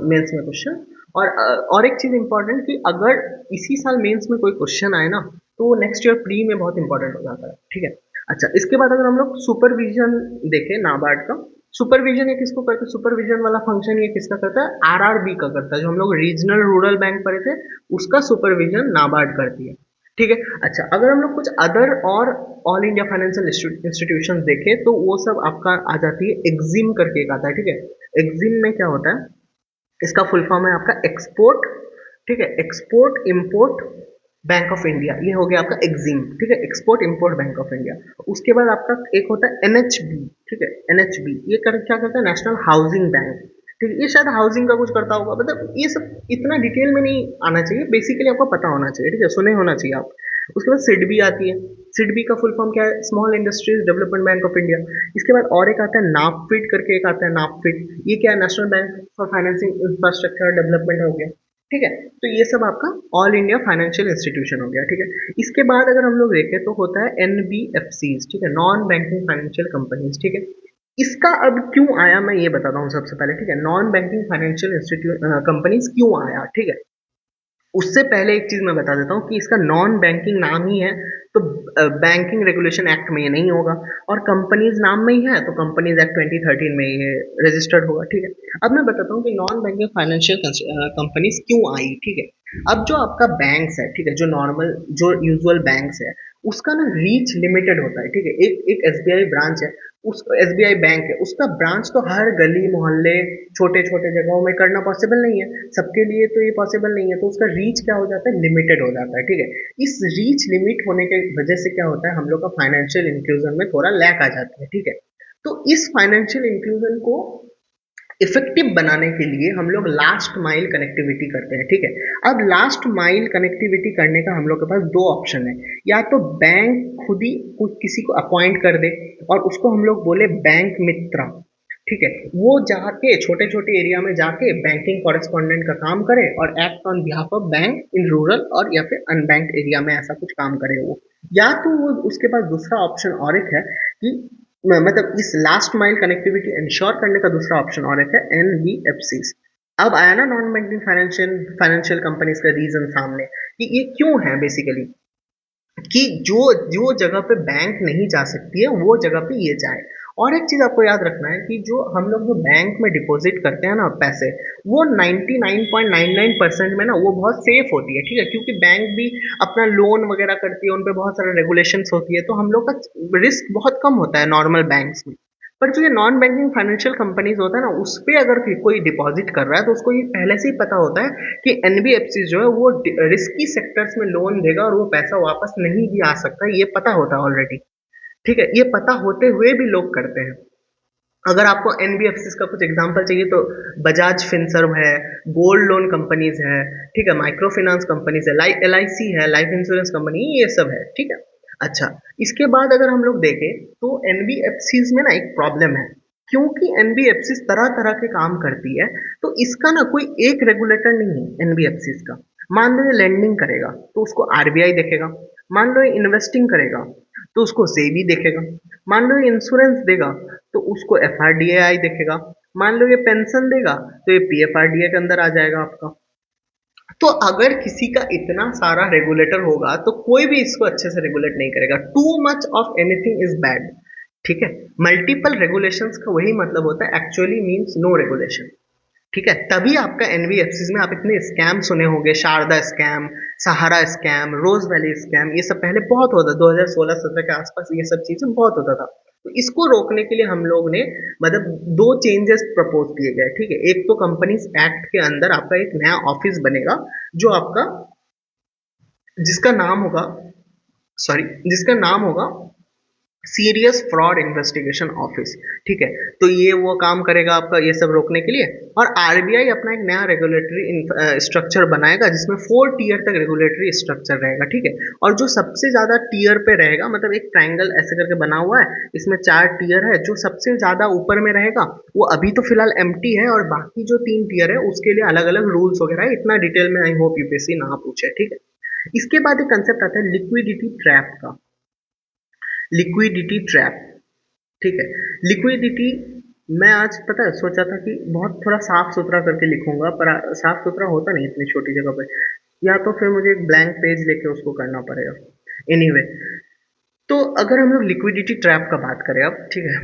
मेंस में क्वेश्चन। और एक चीज इंपॉर्टेंट कि अगर इसी साल मेंस में कोई क्वेश्चन आए ना, तो वो नेक्स्ट ईयर प्री में बहुत इंपॉर्टेंट हो जाता है, ठीक है। अच्छा, इसके बाद अगर हम लोग सुपरविजन देखें नाबार्ड का, सुपरविजन ये किसको करता है, सुपरविजन वाला फंक्शन ये किसका करता है, आरआरबी का करता है, जो हम लोग रीजनल रूरल बैंक पढ़े थे उसका सुपरविजन नाबार्ड करती है, ठीक है। अच्छा, अगर हम लोग कुछ अदर और ऑल इंडिया फाइनेंशियल इंस्टीट्यूशन देखें तो वो सब आपका आ जाती है, एग्जिम करके एक आता है, ठीक है। एग्जिम में क्या होता है, इसका फुल फॉर्म है आपका एक्सपोर्ट, ठीक है, export import bank of India, ये हो गया आपका एग्जिम, ठीक है, export import bank of India. उसके बाद आपका एक होता है एनएचबी, ठीक है, एनएचबी ये क्या करता है, नेशनल हाउसिंग बैंक, ठीक है, ये शायद हाउसिंग का कुछ करता होगा, मतलब ये सब इतना डिटेल में नहीं आना चाहिए, बेसिकली आपको पता होना चाहिए, ठीक है, सुने होना चाहिए आप। उसके बाद सिडबी आती है, सिडबी का फुल फॉर्म क्या है, small industries development bank of India. इसके बाद और एक आता है नापफिट करके एक आता है, नापफिट ये क्या है, national bank for financing infrastructure development हो गया, ठीक है। तो ये सब आपका ऑल इंडिया फाइनेंशियल इंस्टीट्यूशन हो गया, ठीक है। इसके बाद अगर हम लोग देखें तो होता है एनबीएफसीज, ठीक है, नॉन बैंकिंग फाइनेंशियल कंपनीज, ठीक है। इसका अब क्यों आया मैं ये बताता हूँ सबसे पहले, ठीक है, non banking financial institute companies क्यों आया, ठीक है। उससे पहले एक चीज मैं बता देता हूँ कि इसका नॉन बैंकिंग नाम ही है, तो बैंकिंग रेगुलेशन एक्ट में ये नहीं होगा, और कंपनीज नाम में ही है तो कंपनीज एक्ट 2013 में ये रजिस्टर्ड होगा। ठीक है, अब मैं बताता हूँ कि नॉन बैंकिंग फाइनेंशियल कंपनीज क्यों आई। ठीक है, अब जो आपका बैंक्स है, ठीक है, जो नॉर्मल जो यूजुअल बैंक्स है, उसका ना रीच लिमिटेड होता है। ठीक है, एक एक एसबीआई ब्रांच है, उस एसबीआई बैंक है, उसका ब्रांच तो हर गली मोहल्ले छोटे छोटे जगहों में करना पॉसिबल नहीं है, सबके लिए तो ये पॉसिबल नहीं है, तो उसका रीच क्या हो जाता है, लिमिटेड हो जाता है। ठीक है, इस रीच लिमिट होने के वजह से क्या होता है, हम लोग का फाइनेंशियल इंक्लूजन में थोड़ा लैक आ जाता है। ठीक है, तो इस फाइनेंशियल इंक्लूजन को इफेक्टिव बनाने के लिए हम लोग लास्ट माइल कनेक्टिविटी करते हैं। ठीक है, अब लास्ट माइल कनेक्टिविटी करने का हम लोग के पास दो ऑप्शन है, या तो बैंक खुद ही किसी को अपॉइंट कर दे और उसको हम लोग बोले बैंक मित्र। ठीक है, वो जाके छोटे छोटे एरिया में जाके बैंकिंग कॉरेस्पॉन्डेंट का काम करे और act on behalf of bank in rural और या फिर अनबैंक्ड एरिया में ऐसा कुछ काम करे वो। या तो वो उसके पास दूसरा ऑप्शन और एक है कि मतलब इस लास्ट माइल कनेक्टिविटी इंश्योर करने का दूसरा ऑप्शन और एक है एनबीएफसी। अब आया ना नॉन बैंकिंग फाइनेंशियल कंपनीज का रीजन सामने कि ये क्यों है बेसिकली, कि जो जो जगह पे बैंक नहीं जा सकती है वो जगह पे ये जाए। और एक चीज आपको याद रखना है कि जो हम लोग जो बैंक में डिपॉजिट करते हैं ना पैसे, वो 99.99% में ना वो बहुत सेफ होती है। ठीक है, क्योंकि बैंक भी अपना लोन वगैरह करती है, उन पे बहुत सारे रेगुलेशंस होती है, तो हम लोग का रिस्क बहुत कम होता है नॉर्मल बैंक्स में। पर जो ये नॉन बैंकिंग फाइनेंशियल कंपनीज होता है ना, उस पे अगर कोई डिपॉजिट कर रहा है तो उसको ये पहले से ही पता होता है कि एनबीएफसी जो है वो रिस्की सेक्टर्स में लोन देगा और वो पैसा वापस नहीं भी आ सकता, ये पता होता है ऑलरेडी। ठीक है, ये पता होते हुए भी लोग करते हैं। अगर आपको एनबीएफसी का कुछ एग्जांपल चाहिए तो बजाज फिनसर्व है, गोल्ड लोन कंपनीज है, ठीक है, माइक्रो फाइनेंस कंपनीज है, एलआईसी है, लाइफ इंश्योरेंस कंपनी, ये सब है। ठीक है, अच्छा, इसके बाद अगर हम लोग देखें तो एनबीएफसी में ना एक प्रॉब्लम है, क्योंकि एनबीएफसी तरह तरह के काम करती है, तो इसका ना कोई एक रेगुलेटर नहीं है एनबीएफसी का। मान लो ये लेंडिंग करेगा तो उसको आरबीआई देखेगा, मान लो ये इन्वेस्टिंग करेगा तो उसको सेबी देखेगा, मान लो ये इंश्योरेंस देगा तो उसको एफआरडीआई देखेगा, मान लो ये पेंशन देगा तो ये पीएफआरडीए के अंदर आ जाएगा आपका। तो अगर किसी का इतना सारा रेगुलेटर होगा तो कोई भी इसको अच्छे से रेगुलेट नहीं करेगा। Too much of anything is bad. ठीक है, मल्टीपल रेगुलेशंस का वही मतलब होता है, एक्चुअली मींस नो रेगुलेशन। ठीक है, तभी आपका एनबीएफसी में आप इतने स्कैम सुने होंगे, शारदा स्कैम, सहारा स्कैम, रोज वैली स्कैम, ये सब पहले बहुत होता, 2016-17 के आसपास ये सब चीजें बहुत होता था। तो इसको रोकने के लिए हम लोग ने मतलब दो चेंजेस प्रपोज किए गए। ठीक है, एक तो कंपनीज एक्ट के अंदर आपका एक नया ऑफिस बनेगा जो आपका जिसका नाम होगा सॉरी जिसका नाम होगा सीरियस फ्रॉड इन्वेस्टिगेशन ऑफिस। ठीक है, तो ये वो काम करेगा आपका ये सब रोकने के लिए। और आरबीआई अपना एक नया रेगुलेटरी स्ट्रक्चर बनाएगा जिसमें 4 टीयर तक रेगुलेटरी स्ट्रक्चर रहेगा। ठीक है, और जो सबसे ज्यादा टीयर पे रहेगा, मतलब एक ट्रायंगल ऐसे करके बना हुआ है, इसमें 4 टीयर है, जो सबसे ज्यादा ऊपर में रहेगा वो अभी तो फिलहाल एम्प्टी है, और बाकी जो 3 टीयर है उसके लिए अलग अलग रूल्स वगैरह है। इतना डिटेल में आई होप यूपीएससी ना पूछे। ठीक है, इसके बाद एक कंसेप्ट आता है लिक्विडिटी ट्रैप का। लिक्विडिटी ट्रैप, ठीक है, लिक्विडिटी, मैं आज पता है सोचा था कि बहुत थोड़ा साफ सुथरा करके लिखूंगा, पर साफ सुथरा होता नहीं इतनी छोटी जगह पे, या तो फिर मुझे एक ब्लैंक पेज लेके उसको करना पड़ेगा। एनीवे, तो अगर हम लोग लिक्विडिटी ट्रैप का बात करें अब, ठीक है,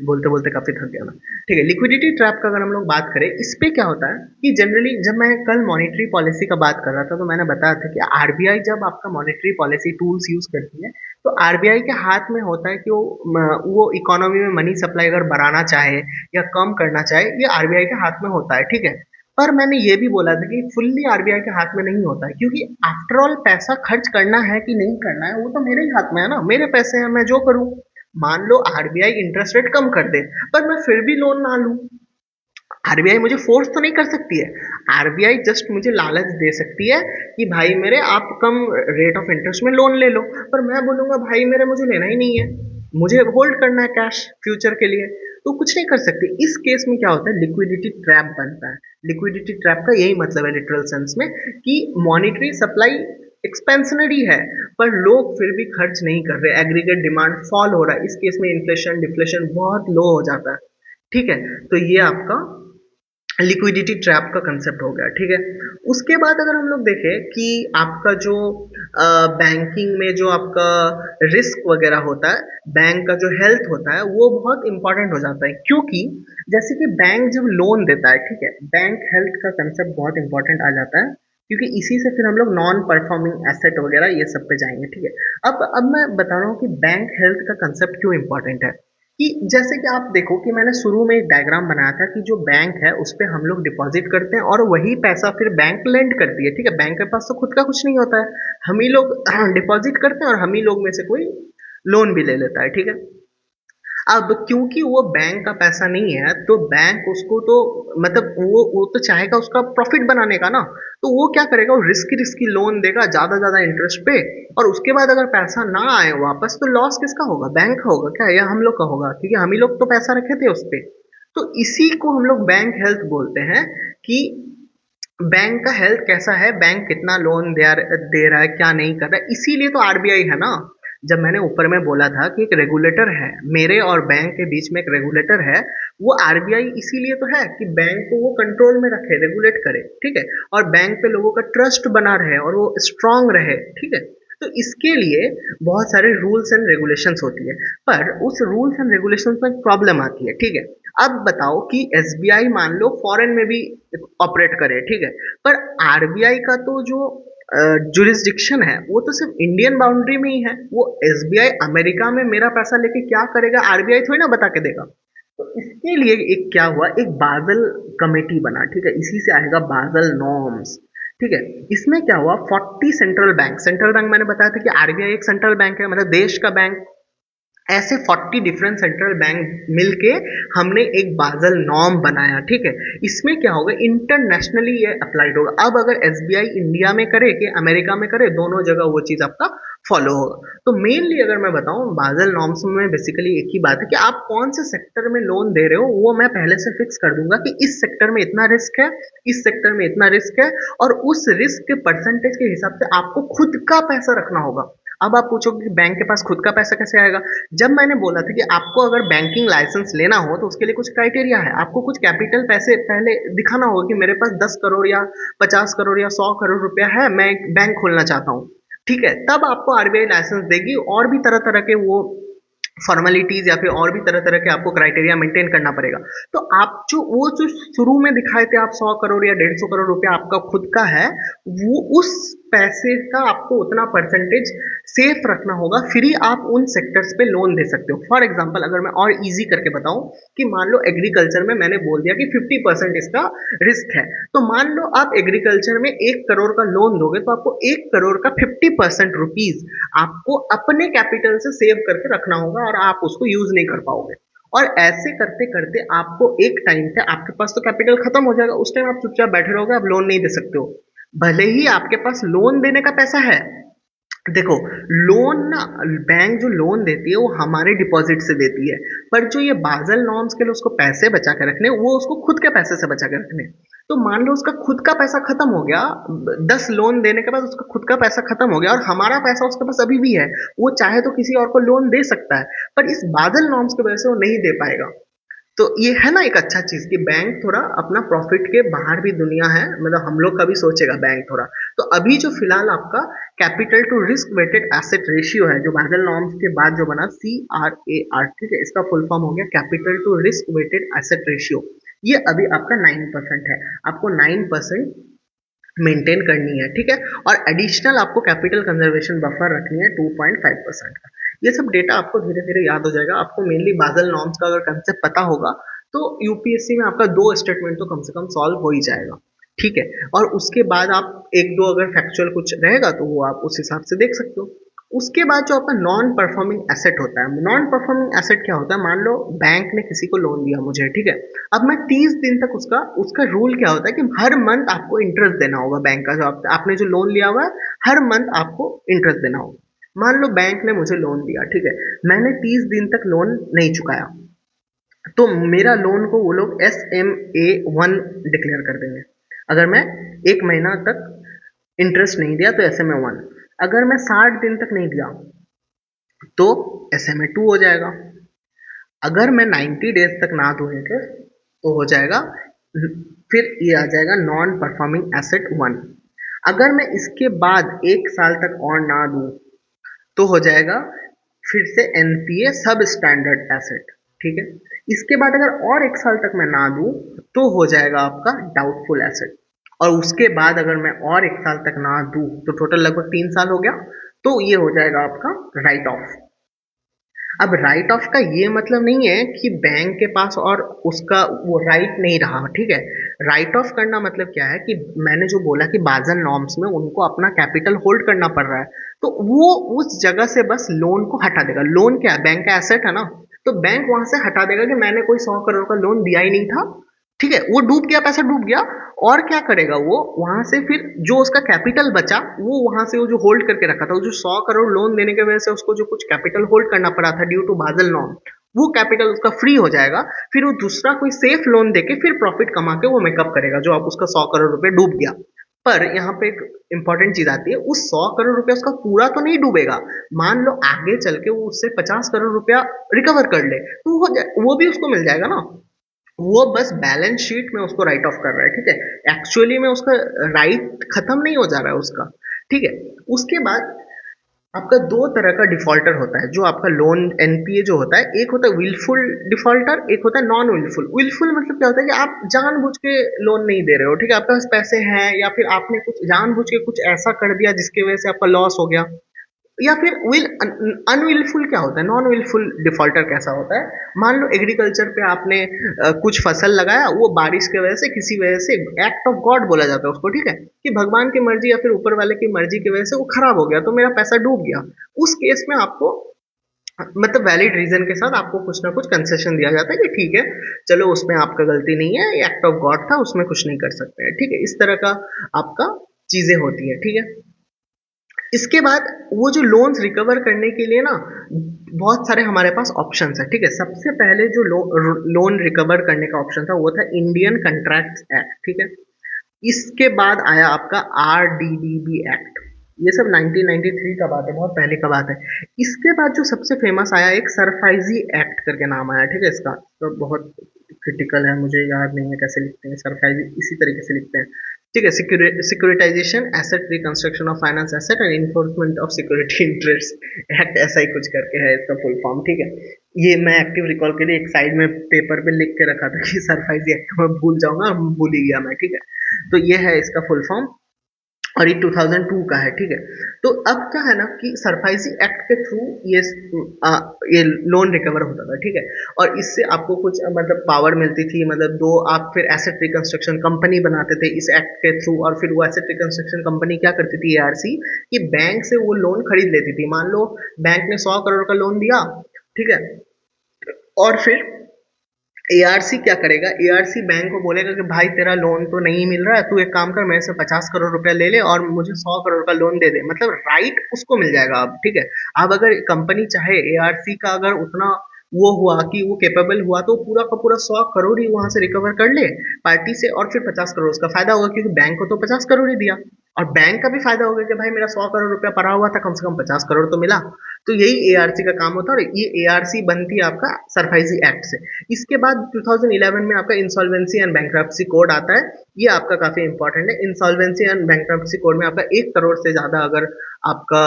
बोलते बोलते काफी थक गया मैं। ठीक है, लिक्विडिटी ट्रैप का अगर हम लोग बात करें, इस पे क्या होता है कि जनरली जब मैं कल मॉनेटरी पॉलिसी का बात कर रहा था तो मैंने बताया था कि आरबीआई जब आपका मॉनेटरी पॉलिसी टूल्स यूज करती है तो आरबीआई के हाथ में होता है कि वो इकोनॉमी में मनी सप्लाई अगर बढ़ाना चाहे या कम करना चाहे, ये आरबीआई के हाथ में होता है। ठीक है, पर मैंने ये भी बोला था कि फुल्ली आरबीआई के हाथ में नहीं होता है, क्योंकि आफ्टर ऑल पैसा खर्च करना है कि नहीं करना है वो तो मेरे ही हाथ में है ना, मेरे पैसे हैं, मैं जो करूं। मान लो आरबीआई इंटरेस्ट रेट कम कर दे पर मैं फिर भी लोन ना लूं, आरबीआई मुझे फोर्स तो नहीं कर सकती है। आरबीआई जस्ट मुझे लालच दे सकती है कि भाई मेरे आप कम रेट ऑफ इंटरेस्ट में लोन ले लो, पर मैं बोलूंगा भाई मेरे मुझे लेना ही नहीं है, मुझे होल्ड करना है कैश फ्यूचर के लिए, तो कुछ नहीं कर सकती। इस केस में क्या होता है, लिक्विडिटी ट्रैप बनता है। लिक्विडिटी ट्रैप का यही मतलब है लिटरल सेंस में कि मॉनेटरी सप्लाई एक्सपेंशनरी है पर लोग फिर भी खर्च नहीं कर रहे, एग्रीगेट डिमांड फॉल हो रहा है, इस केस में इन्फ्लेशन डिफ्लेशन बहुत लो हो जाता है। ठीक है, तो ये आपका लिक्विडिटी ट्रैप का कंसेप्ट हो गया, ठीक है। उसके बाद अगर हम लोग देखें कि आपका जो बैंकिंग में जो आपका रिस्क वगैरह होता है, बैंक का जो हेल्थ होता है, वो बहुत इंपॉर्टेंट हो जाता है, क्योंकि जैसे कि बैंक जब लोन देता है, ठीक है, बैंक हेल्थ का कंसेप्ट बहुत इंपॉर्टेंट आ जाता है, क्योंकि इसी से फिर हम लोग नॉन परफॉर्मिंग एसेट वगैरह ये सब पे जाएंगे, ठीक है। अब मैं बता रहा हूँ कि बैंक हेल्थ का कंसेप्ट क्यों इंपॉर्टेंट है। कि जैसे कि आप देखो कि मैंने शुरू में एक डायग्राम बनाया था कि जो बैंक है उस पे हम लोग डिपॉजिट करते हैं और वही पैसा फिर बैंक लेंड करती है, ठीक है। बैंक के पास तो खुद का कुछ नहीं होता है, हम ही लोग डिपॉजिट करते हैं और हम ही लोग में से कोई लोन भी ले लेता है, ठीक है। अब क्योंकि वो बैंक का पैसा नहीं है तो बैंक उसको तो मतलब वो तो चाहेगा उसका प्रॉफिट बनाने का ना, तो वो क्या करेगा, वो रिस्की रिस्की लोन देगा ज्यादा ज्यादा इंटरेस्ट पे, और उसके बाद अगर पैसा ना आए वापस तो लॉस किसका होगा, बैंक का होगा क्या, या हम लोग का होगा, क्योंकि हम ही लोग तो पैसा रखे थे उस पे। तो इसी को हम लोग बैंक हेल्थ बोलते हैं कि बैंक का हेल्थ कैसा है, बैंक कितना लोन दे रहा है, क्या नहीं कर रहा है। इसीलिए तो आरबीआई है ना। जब मैंने ऊपर में बोला था कि एक रेगुलेटर है, मेरे और बैंक के बीच में एक रेगुलेटर है, वो आरबीआई इसीलिए तो है कि बैंक को वो कंट्रोल में रखे, रेगुलेट करे, ठीक है, और बैंक पे लोगों का ट्रस्ट बना रहे और वो स्ट्रांग रहे, ठीक है। तो इसके लिए बहुत सारे रूल्स एंड रेगुलेशंस होती है, पर उस रूल्स एंड रेगुलेशंस में प्रॉब्लम आती है, ठीक है। अब बताओ कि एसबीआई मान लो फॉरेन में भी ऑपरेट करे, ठीक है, पर आरबीआई का तो जो जुरिस्डिक्शन है वो तो सिर्फ इंडियन बाउंड्री में ही है। वो एसबीआई अमेरिका में मेरा पैसा लेके क्या करेगा, आरबीआई थोड़ी ना बता के देगा। तो इसके लिए एक क्या हुआ, एक बादल कमेटी बना, ठीक है, इसी से आएगा बादल नॉर्म्स, ठीक है। इसमें क्या हुआ, 40 सेंट्रल बैंक मैंने बताया था कि आरबीआई एक सेंट्रल बैंक है, मतलब देश का बैंक, ऐसे 40 डिफरेंट सेंट्रल बैंक मिलके हमने एक बाजल नॉर्म बनाया, ठीक है। इसमें क्या होगा, इंटरनेशनली ये अप्लाइड होगा। अब अगर एसबीआई इंडिया में करे कि अमेरिका में करे, दोनों जगह वो चीज आपका फॉलो होगा। तो मेनली अगर मैं बताऊं बाजल नॉर्म्स में बेसिकली एक ही बात है कि आप कौन से सेक्टर में लोन दे रहे हो, वो मैं पहले से फिक्स कर दूंगा कि इस सेक्टर में इतना रिस्क है, इस सेक्टर में इतना रिस्क है, और उस रिस्क के परसेंटेज के हिसाब से आपको खुद का पैसा रखना होगा। अब आप पूछोगे कि बैंक के पास खुद का पैसा कैसे आएगा। जब मैंने बोला था कि आपको अगर बैंकिंग लाइसेंस लेना हो तो उसके लिए कुछ क्राइटेरिया है, आपको कुछ कैपिटल पैसे पहले दिखाना होगा कि मेरे पास 10 करोड़ या 50 करोड़ या 100 करोड़ रुपया है, मैं एक बैंक खोलना चाहता हूँ, ठीक है। तब आपको आरबीआई लाइसेंस देगी, और भी तरह तरह के वो फॉर्मेलिटीज या फिर और भी तरह तरह के आपको क्राइटेरिया मेंटेन करना पड़ेगा। तो आप जो शुरू में दिखाए थे आप 100 करोड़ या 150 करोड़ रुपया आपका खुद का है, वो उस पैसे का आपको उतना परसेंटेज सेफ रखना होगा, फिर ही आप उन सेक्टर्स पे लोन दे सकते हो। फॉर एग्जांपल अगर मैं और इजी करके बताऊं कि मान लो एग्रीकल्चर में मैंने बोल दिया कि 50% इसका रिस्क है, तो मान लो आप एग्रीकल्चर में 1 करोड़ का लोन दोगे तो आपको 1 करोड़ का 50% रुपीज आपको अपने कैपिटल से सेव करके रखना होगा, और आप उसको यूज नहीं कर पाओगे। और ऐसे करते करते आपको एक टाइम पे आपके पास तो कैपिटल खत्म हो जाएगा, उस टाइम आप चुपचाप बैठे रहोगे, आप लोन नहीं दे सकते हो, भले ही आपके पास लोन देने का पैसा है। देखो, लोन ना, बैंक जो लोन देती है वो हमारे डिपॉजिट से देती है, पर जो ये बाजल नॉर्म्स के लिए उसको पैसे बचा के रखने, वो उसको खुद के पैसे से बचा के रखने। तो मान लो उसका खुद का पैसा खत्म हो गया, 10 लोन देने के बाद उसका खुद का पैसा खत्म हो गया और हमारा पैसा उसके पास अभी भी है, वो चाहे तो किसी और को लोन दे सकता है, पर इस बादल नॉर्म्स की वजह से वो नहीं दे पाएगा। तो ये है ना एक अच्छा चीज कि बैंक थोड़ा अपना प्रॉफिट के बाहर भी दुनिया है, मतलब हम लोग का भी सोचेगा बैंक थोड़ा। तो अभी जो फिलहाल आपका capital to risk weighted asset ratio है, जो बादल नॉर्म्स के बाद जो बना CRAR, ठीक है, इसका फुल फॉर्म हो गया capital to risk weighted asset ratio, ये अभी आपका 9% है। आपको 9% मेंटेन करनी है, ठीक है। और एडिशनल आपको कैपिटल कंजर्वेशन बफर रखनी है 2.5% का। ये सब डेटा आपको धीरे धीरे याद हो जाएगा। आपको मेनली बाजल नॉर्म्स का अगर कंसेप्ट पता होगा तो यूपीएससी में आपका 2 स्टेटमेंट तो कम से कम सॉल्व हो ही जाएगा, ठीक है। और उसके बाद आप एक दो अगर फैक्चुअल कुछ रहेगा तो वो आप उस हिसाब से देख सकते हो। उसके बाद जो आपका नॉन परफॉर्मिंग एसेट होता है, नॉन परफॉर्मिंग एसेट क्या होता है, मान लो बैंक ने किसी को लोन दिया मुझे, ठीक है। अब मैं 30 दिन तक उसका उसका रूल क्या होता है कि हर मंथ आपको इंटरेस्ट देना होगा, बैंक का जो आपने जो लोन लिया हुआ है हर मंथ आपको इंटरेस्ट देना होगा। मान लो बैंक ने मुझे लोन दिया, ठीक है, मैंने 30 दिन तक लोन नहीं चुकाया, तो मेरा लोन को वो लोग SMA1 डिक्लेयर कर देंगे। अगर मैं 1 महीना तक इंटरेस्ट नहीं दिया तो SMA1, अगर मैं 60 दिन तक नहीं दिया तो SMA2 हो जाएगा, अगर मैं 90 डेज तक ना दूं इंटरेस्ट तो हो जाएगा फिर ये आ जाएगा नॉन परफॉर्मिंग एसेट वन। अगर मैं इसके बाद 1 साल तक और ना दूं तो हो जाएगा फिर से एनपीए सब स्टैंडर्ड एसेट। ठीक है, इसके बाद अगर और 1 साल तक मैं ना दूं तो हो जाएगा आपका डाउटफुल एसेट। और उसके बाद अगर मैं और 1 साल तक ना दूं तो टोटल लगभग 3 साल हो गया, तो ये हो जाएगा आपका राइट ऑफ। अब राइट ऑफ का ये मतलब नहीं है कि बैंक के पास और उसका वो राइट नहीं रहा। ठीक है, राइट ऑफ करना मतलब क्या है कि मैंने जो बोला कि बाज़ल नॉर्म्स में उनको अपना कैपिटल होल्ड करना पड़ रहा है, तो वो उस जगह से बस लोन को हटा देगा। लोन क्या है, बैंक का एसेट है ना, तो बैंक वहां से हटा देगा कि मैंने कोई 100 करोड़ का लोन दिया ही नहीं था। ठीक है, वो डूब गया, पैसा डूब गया। और क्या करेगा वो वहां से, फिर जो उसका कैपिटल बचा वो वहां से वो जो होल्ड करके रखा था, वो जो 100 करोड़ लोन देने की वजह से उसको जो कुछ कैपिटल होल्ड करना पड़ा था ड्यू टू बादल नॉर्म, वो कैपिटल उसका फ्री हो जाएगा। फिर वो दूसरा कोई सेफ लोन देके फिर प्रॉफिट कमा के वो मेकअप करेगा जो आप उसका 100 करोड़ रुपए डूब गया। पर यहाँ पे एक इंपॉर्टेंट चीज आती है, उस 100 करोड़ रुपया उसका पूरा तो नहीं डूबेगा। मान लो आगे चल के वो उससे 50 करोड़ रुपया रिकवर कर ले तो वो भी उसको मिल जाएगा ना। वो बस बैलेंस शीट में उसको राइट ऑफ कर रहा है। ठीक है, एक्चुअली में उसका राइट खत्म नहीं हो जा रहा है उसका। ठीक है, उसके बाद आपका दो तरह का डिफॉल्टर होता है जो आपका लोन एनपीए जो होता है, एक होता है विलफुल डिफॉल्टर, एक होता है नॉन विलफुल। विलफुल मतलब क्या होता है कि आप जानबूझ के लोन नहीं दे रहे हो। ठीक है, आपके पास पैसे हैं या फिर आपने कुछ जानबूझ के कुछ ऐसा कर दिया जिसकी वजह से आपका लॉस हो गया। या फिर विल अनविलफुल क्या होता है, नॉन विलफुल डिफॉल्टर कैसा होता है, मान लो एग्रीकल्चर पे आपने कुछ फसल लगाया, वो बारिश की वजह से किसी वजह से एक्ट ऑफ गॉड बोला जाता है उसको। ठीक है, कि भगवान की मर्जी या फिर ऊपर वाले की मर्जी की वजह से वो खराब हो गया तो मेरा पैसा डूब गया। उस केस में आपको मतलब वैलिड रीजन के साथ आपको कुछ ना कुछ कंसेशन दिया जाता है कि ठीक है, चलो उसमें आपका गलती नहीं है, एक्ट ऑफ गॉड था, उसमें कुछ नहीं कर सकते हैं। ठीक है, इस तरह का आपका चीजें होती है। ठीक है, इसके बाद वो जो लोन्स रिकवर करने के लिए ना बहुत सारे हमारे पास ऑप्शंस है। ठीक है, सबसे पहले जो लोन रिकवर करने का ऑप्शन था वो था इंडियन कंट्रैक्ट्स एक्ट। ठीक है, इसके बाद आया आपका आरडीडीबी एक्ट। ये सब 1993 का बात है, बहुत पहले का बात है। इसके बाद जो सबसे फेमस आया एक सरफाइजी एक्ट करके नाम आया। ठीक है, इसका तो बहुत क्रिटिकल है, मुझे याद नहीं है कैसे लिखते हैं सरफाइजी, इसी तरीके से लिखते हैं। ठीक है, securitization asset reconstruction of finance asset and enforcement of security interest act, ऐसा ही कुछ करके है इसका फुल फॉर्म। ठीक है, ये मैं एक्टिव रिकॉल के लिए एक साइड में पेपर पे लिख के रखा था कि सरफाइजी एक्ट में भूल जाऊंगा, भूल ही गया मैं। ठीक है, तो ये है इसका फुल फॉर्म और ये 2002 का है। ठीक है, तो अब क्या है ना कि सरफाइजी एक्ट के थ्रू ये लोन रिकवर होता था। ठीक है, और इससे आपको कुछ मतलब पावर मिलती थी, मतलब दो आप फिर एसेट रिकंस्ट्रक्शन कंपनी बनाते थे इस एक्ट के थ्रू, और फिर वो एसेट रिकंस्ट्रक्शन कंपनी क्या करती थी एआरसी, कि बैंक से वो लोन खरीद लेती थी। मान लो बैंक ने 100 करोड़ का लोन दिया। ठीक है, और फिर एआरसी क्या करेगा, एआरसी बैंक को बोलेगा कि भाई तेरा लोन तो नहीं मिल रहा है, तू एक काम कर मेरे से 50 करोड़ रुपया ले ले और मुझे 100 करोड़ का लोन दे दे। मतलब राइट उसको मिल जाएगा अब। ठीक है, अब अगर कंपनी चाहे एआरसी का अगर उतना वो हुआ कि वो कैपेबल हुआ तो पूरा का पूरा 100 करोड़ ही वहां से रिकवर कर ले पार्टी से, और फिर 50 करोड़ उसका फायदा होगा क्योंकि बैंक को तो 50 करोड़ ही दिया। और बैंक का भी फायदा होगा कि भाई मेरा 100 करोड़ रुपया पड़ा हुआ था, कम से कम 50 करोड़ तो मिला। तो यही एआरसी का काम होता है, और ये एआरसी बनती है आपका सरफाइजी एक्ट से। इसके बाद 2011 में आपका इंसॉल्वेंसी एंड बैंक्रप्सी कोड आता है। ये आपका काफी इंपॉर्टेंट है। इंसॉल्वेंसी एंड बैंक्रप्सी कोड में आपका 1 करोड़ से ज्यादा अगर आपका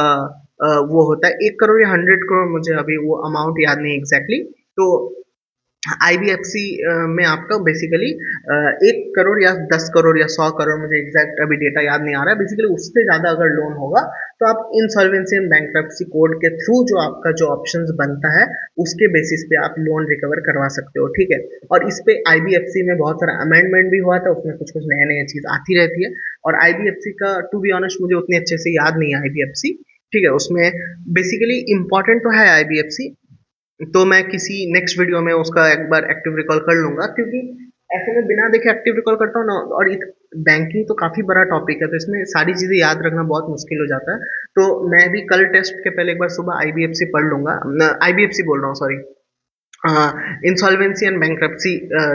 वो होता है, 1 करोड़ या 100 करोड़, मुझे अभी वो अमाउंट याद नहीं एग्जैक्टली exactly, तो आईबीएफसी में आपका बेसिकली 1 करोड़ या 10 करोड़ या 100 करोड़, मुझे एग्जैक्ट अभी डेटा याद नहीं आ रहा है, बेसिकली उससे ज्यादा अगर लोन होगा तो आप इंसॉल्वेंसी एंड बैंक्रप्सी कोड के थ्रू जो आपका जो ऑप्शंस बनता है उसके बेसिस पे आप लोन रिकवर करवा सकते हो। ठीक है, और इस पे आईबीएफसी में बहुत सारा अमेंडमेंट भी हुआ था, उसमें कुछ कुछ नए नए चीज आती रहती है। और आईबीएफसी का टू बी ऑनेस्ट मुझे उतनी अच्छे से याद नहीं है आईबीएफसी। ठीक है, उसमें बेसिकली इंपॉर्टेंट तो है आईबीएफसी, तो मैं किसी नेक्स्ट वीडियो में उसका एक बार एक्टिव रिकॉल कर लूंगा, क्योंकि ऐसे में बिना देखे एक्टिव रिकॉल करता हूँ ना, और बैंकिंग तो काफी बड़ा टॉपिक है तो इसमें सारी चीजें याद रखना बहुत मुश्किल हो जाता है। तो मैं भी कल टेस्ट के पहले एक बार सुबह आईबीएफसी पढ़ लूंगा, आईबीएफसी बोल रहा हूँ सॉरी, इंसॉल्वेंसी एंड बैंक्रप्सी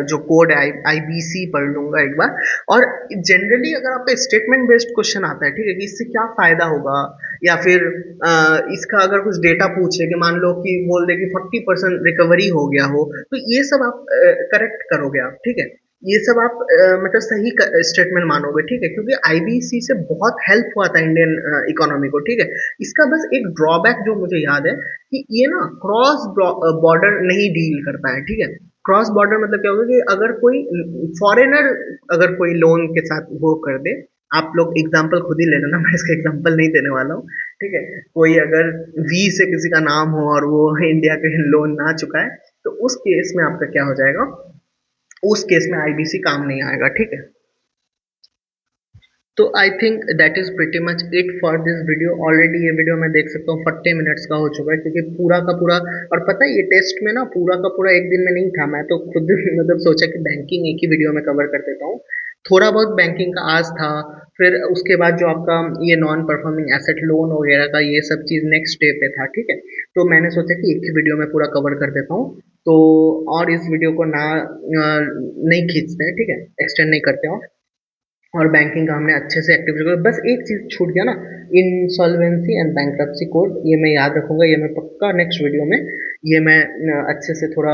जो कोड है आईबीसी पढ़ लूंगा एक बार। और जनरली अगर आपका स्टेटमेंट बेस्ड क्वेश्चन आता है, ठीक है, कि इससे क्या फायदा होगा, या फिर इसका अगर कुछ डेटा पूछे कि मान लो कि बोल दे कि 40% रिकवरी हो गया हो, तो ये सब आप करेक्ट करोगे आप। ठीक है, ये सब आप मतलब सही स्टेटमेंट मानोगे, ठीक है, क्योंकि आईबीसी से बहुत हेल्प हुआ था इंडियन इकोनॉमी को, ठीक है। इसका बस एक ड्रॉबैक जो मुझे याद है कि ये ना क्रॉस बॉर्डर नहीं डील करता है, ठीक है। क्रॉस बॉर्डर मतलब क्या होगा कि अगर कोई फॉरेनर अगर कोई लोन के साथ वो कर दे, आप लोग एग्जाम्पल खुद ही ले लेना, मैं इसका एग्जाम्पल नहीं देने वाला हूँ, ठीक है। कोई अगर वी से किसी का नाम हो और वो इंडिया के लोन ना चुकाए, तो उस केस में आपका क्या हो जाएगा, उस केस में आईबीसी काम नहीं आएगा, ठीक है। तो I think that is pretty much it for this video. Already ये वीडियो मैं देख सकता हूँ 40 मिनट्स का हो चुका है, क्योंकि पूरा का पूरा, और पता है ये टेस्ट में ना पूरा का पूरा एक दिन में नहीं था, मैं तो खुद मतलब सोचा कि बैंकिंग एक ही वीडियो में कवर कर देता हूँ। थोड़ा बहुत बैंकिंग का आज था, फिर उसके बाद जो आपका ये नॉन परफॉर्मिंग एसेट लोन वगैरह का ये सब चीज़ नेक्स्ट डे पे था, ठीक है। तो मैंने सोचा कि एक ही वीडियो में पूरा कवर कर देता हूँ। तो और इस वीडियो को ना नहीं खींचते हैं, ठीक है, एक्सटेंड नहीं करते और बैंकिंग का हमने अच्छे से एक्टिव किया। बस एक चीज़ छूट गया ना, इंसॉल्वेंसी एंड बैंक्रप्सी कोड, ये मैं याद रखूंगा, ये मैं पक्का नेक्स्ट वीडियो में ये मैं अच्छे से थोड़ा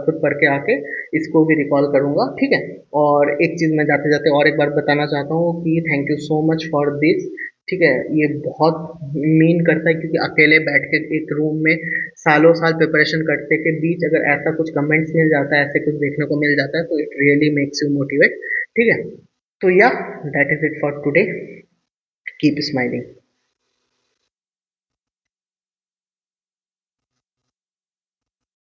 खुद पढ़ के आके इसको भी रिकॉल करूंगा, ठीक है। और एक चीज़ मैं जाते जाते और एक बार बताना चाहता हूँ कि thank you so much for this, ठीक है। ये बहुत मीन करता है, क्योंकि अकेले बैठ के एक रूम में सालों साल प्रिपरेशन करते के बीच अगर ऐसा कुछ कमेंट्स मिल जाता है, ऐसे कुछ देखने को मिल जाता है, तो it really makes you motivate, ठीक है। So yeah, that is it for today. Keep smiling.